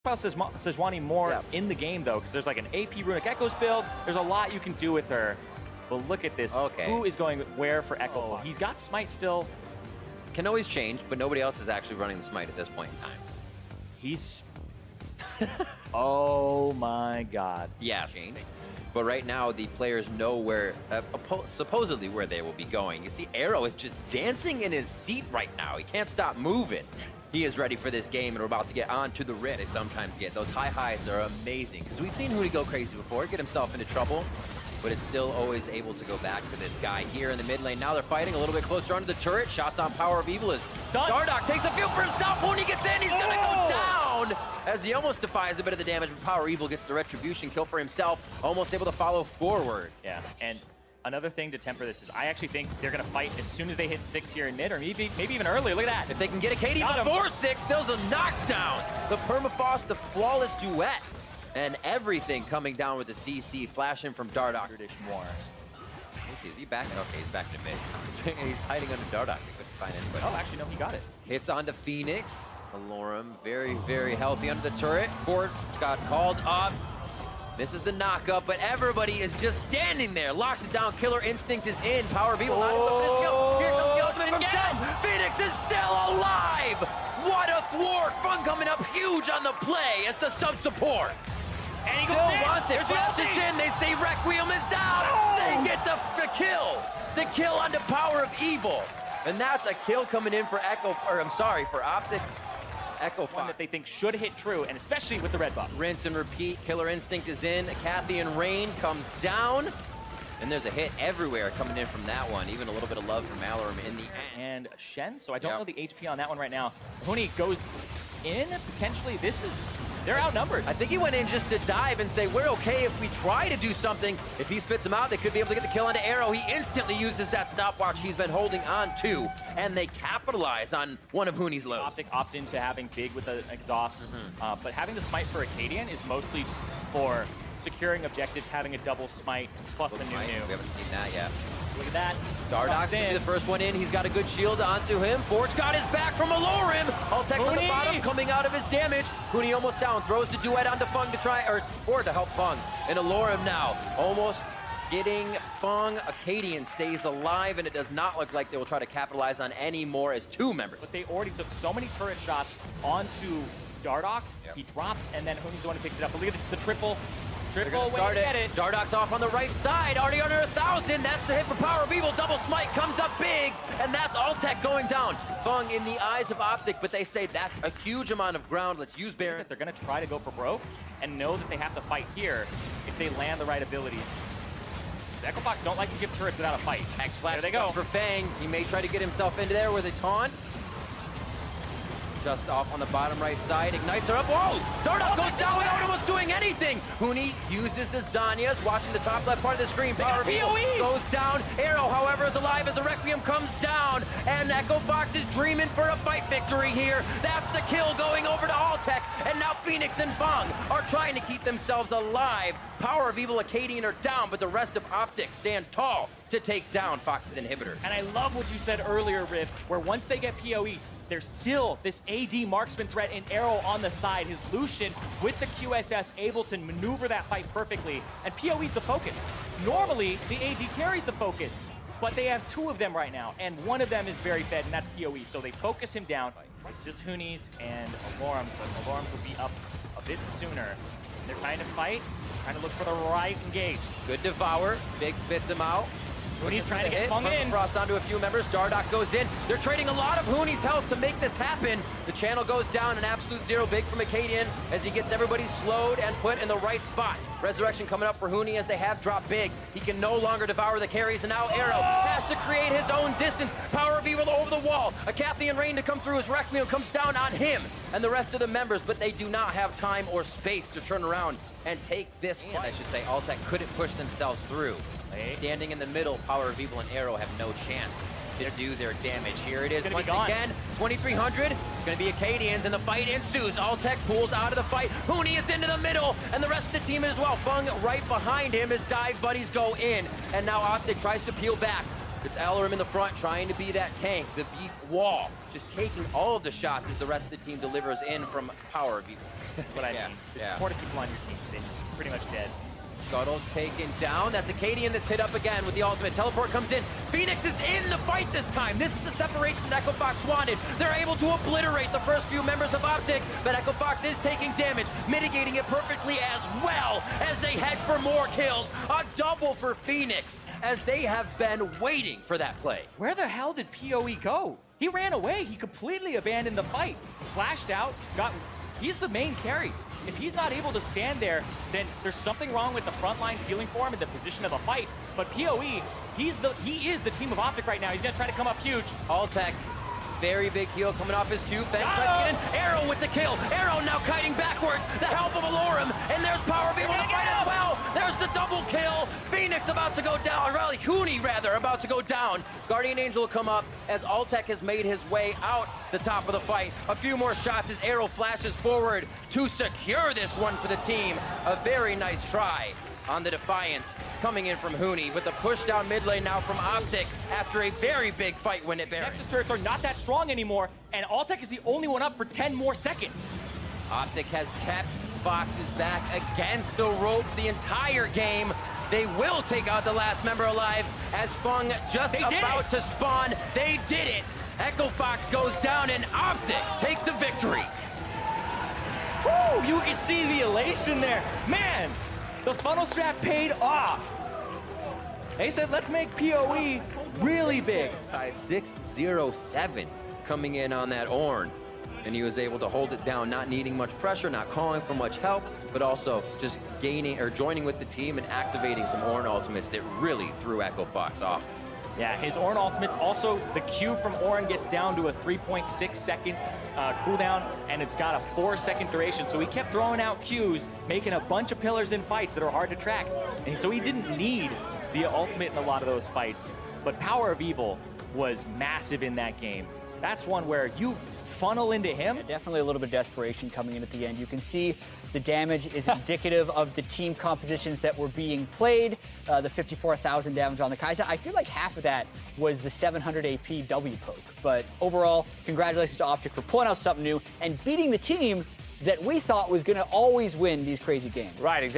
about Sejuani more in the game, though, because there's like an AP Runic Echoes build. There's a lot you can do with her. But look at this. Okay. Who is going where for Echo? He's got Smite still. Can always change, but nobody else is actually running the Smite at this point in time. He's... oh my god. Yes. But right now, the players know where, supposedly where they will be going. You see, Arrow is just dancing in his seat right now. He can't stop moving. He is ready for this game, and we're about to get on to the Rift. They sometimes get those high highs are amazing, because we've seen Huni go crazy before, get himself into trouble, but it's still always able to go back to this guy here in the mid lane. Now they're fighting a little bit closer onto the turret. Shots on Power of Evil as Dardoch takes a field for himself. Huni gets in, he's gonna go down as he almost defies a bit of the damage, but Power of Evil gets the retribution kill for himself, almost able to follow forward. Yeah, and another thing to temper this is I actually think they're gonna fight as soon as they hit 6 here in mid, or maybe even earlier. Look at that. If they can get a KD before 6, those are knockdowns. The permafrost, the flawless duet, and everything coming down with the CC flashing from Dardoch. More. Is he back? Okay, he's back to mid. He's hiding under Dardoch. He couldn't find anybody. Oh, actually, no, he got it. Hits onto Phoenix. Alorum, very, very healthy under the turret. Fort got called up. Misses the knockup, but everybody is just standing there. Locks it down. Killer Instinct is in. Power of Evil. Here comes the ultimate from Zen. Phoenix is still alive. What a thwart. Fun coming up huge on the play as the sub-support. And he still wants it. Flashes in. They say Requiem is down. They get the kill. The kill onto Power of Evil. And that's a kill coming in for for Optic. Echo One that they think should hit true, and especially with the red buff. Rinse and repeat. Killer Instinct is in. Kathy and Rain comes down. And there's a hit everywhere coming in from that one. Even a little bit of love from Alorum in the end. And Shen, so I don't know the HP on that one right now. Huni goes in, potentially. They're outnumbered. I think he went in just to dive and say, we're okay if we try to do something. If he spits him out, they could be able to get the kill onto Arrow. He instantly uses that stopwatch he's been holding on to, and they capitalize on one of Huni's lows. Optic opt into having Big with the exhaust, but having the smite for Acadian is mostly for securing objectives, having a double smite plus the new. We haven't seen that yet. Look at that. Dardoch's gonna be the first one in. He's got a good shield onto him. Forge got his back from Alorum. Altec from the bottom coming out of his damage. Huni almost down. Throws the duet onto Fung to try, or Ford to help Fung. And Alorum now almost getting Fung. Acadian stays alive, and it does not look like they will try to capitalize on any more as 2 members. But they already took so many turret shots onto Dardoch. He drops, and then Huni's the one who picks it up. But look at this, the triple. Triple way to get it. Dardoch's off on the right side, already under 1,000. That's the hit for Power of Evil. Double smite comes up big, and that's Altec going down. Fung in the eyes of Optic, but they say that's a huge amount of ground. Let's use Baron. They're going to try to go for broke and know that they have to fight here if they land the right abilities. The Echo Fox don't like to give turrets without a fight. X-Flash there they go for Fang. He may try to get himself into there with a taunt. Just off on the bottom right side. Ignites her up. Whoa! Dardoch goes down without almost doing anything. Huni uses the Zanyas, watching the top left part of the screen. Power of Evil goes down. Arrow, however, is alive as the Requiem comes down. And Echo Fox is dreaming for a fight victory here. That's the kill going over to Altec. And now Phoenix and Fung are trying to keep themselves alive. Power of Evil, Acadian are down, but the rest of Optic stand tall to take down Fox's inhibitor. And I love what you said earlier, Riv, where once they get POEs, there's still this AD marksman threat and Arrow on the side. His Lucian with the QSS able to maneuver that fight perfectly, and POE's the focus. Normally, the AD carries the focus, but they have 2 of them right now, and one of them is very fed, and that's POE, so they focus him down. It's just Huni's and Alorum's, but Alorum's will be up a bit sooner. They're trying to fight, trying to look for the right engage. Good devour. Big spits him out. Huni's trying to get Fung in. Cross onto a few members. Dardoch goes in. They're trading a lot of Huni's health to make this happen. The channel goes down, an absolute 0. Big from Acadian as he gets everybody slowed and put in the right spot. Resurrection coming up for Huni as they have dropped Big. He can no longer devour the carries, and now Arrow has to create his own distance. Power of Evil over the wall. A Kathy and Rain to come through as Requiem comes down on him and the rest of the members, but they do not have time or space to turn around and take this fight. I should say Altec couldn't push themselves through. Standing in the middle, Power of Evil and Arrow have no chance to do their damage. Here it is once again, 2,300. Gonna be Acadians, and the fight ensues. Altec pulls out of the fight. Huni is into the middle, and the rest of the team as well. Fung right behind him as dive buddies go in, and now Optic tries to peel back. It's Alorum in the front trying to be that tank, the beef wall, just taking all of the shots as the rest of the team delivers in from Power of Evil. what I mean. Yeah. 40 people on your team, they're pretty much dead. Scuttle taken down. That's Acadian that's hit up again with the ultimate. Teleport comes in. Phoenix is in the fight this time. This is the separation that Echo Fox wanted. They're able to obliterate the first few members of Optic, but Echo Fox is taking damage, mitigating it perfectly as well as they head for more kills. A double for Phoenix as they have been waiting for that play. Where the hell did POE go? He ran away. He completely abandoned the fight. Flashed out, he's the main carry. If he's not able to stand there, then there's something wrong with the frontline feeling for him in the position of the fight. But POE, he is the team of Optic right now. He's gonna try to come up huge. Alltech, very big heal coming off his Q. Feng tries to get in. Arrow with the kill. Arrow now kiting backwards. The help of Alorum. And there's Power of Evil to fight as well. There's the double kill. Phoenix about to go down. Rally Huni, rather, about to go down. Guardian Angel will come up as Alltech has made his way out the top of the fight. A few more shots as Arrow flashes forward to secure this one for the team. A very nice try on the Defiance coming in from Huni with the push down mid lane now from Optic after a very big fight when it buried. Nexus turrets are not that strong anymore, and Alltech is the only one up for 10 more seconds. Optic has kept Fox's back against the ropes the entire game. They will take out the last member alive as Fung just about to spawn. They did it. Echo Fox goes down and Optic take the victory. Woo! You can see the elation there. Man, the funnel strap paid off. They said, let's make POE really big. Side 607 coming in on that Ornn. And he was able to hold it down, not needing much pressure, not calling for much help, but also just gaining or joining with the team and activating some Ornn ultimates that really threw Echo Fox off. Yeah, his Ornn ultimates also, the Q from Ornn gets down to a 3.6 second cooldown, and it's got a 4-second duration. So he kept throwing out Qs, making a bunch of pillars in fights that are hard to track. And so he didn't need the ultimate in a lot of those fights. But Power of Evil was massive in that game. That's one where you funnel into him. Yeah, definitely a little bit of desperation coming in at the end. You can see the damage is indicative of the team compositions that were being played. The 54,000 damage on the Kai'Sa. I feel like half of that was the 700 AP W poke. But overall, congratulations to Optic for pulling out something new and beating the team that we thought was going to always win these crazy games. Right, exactly.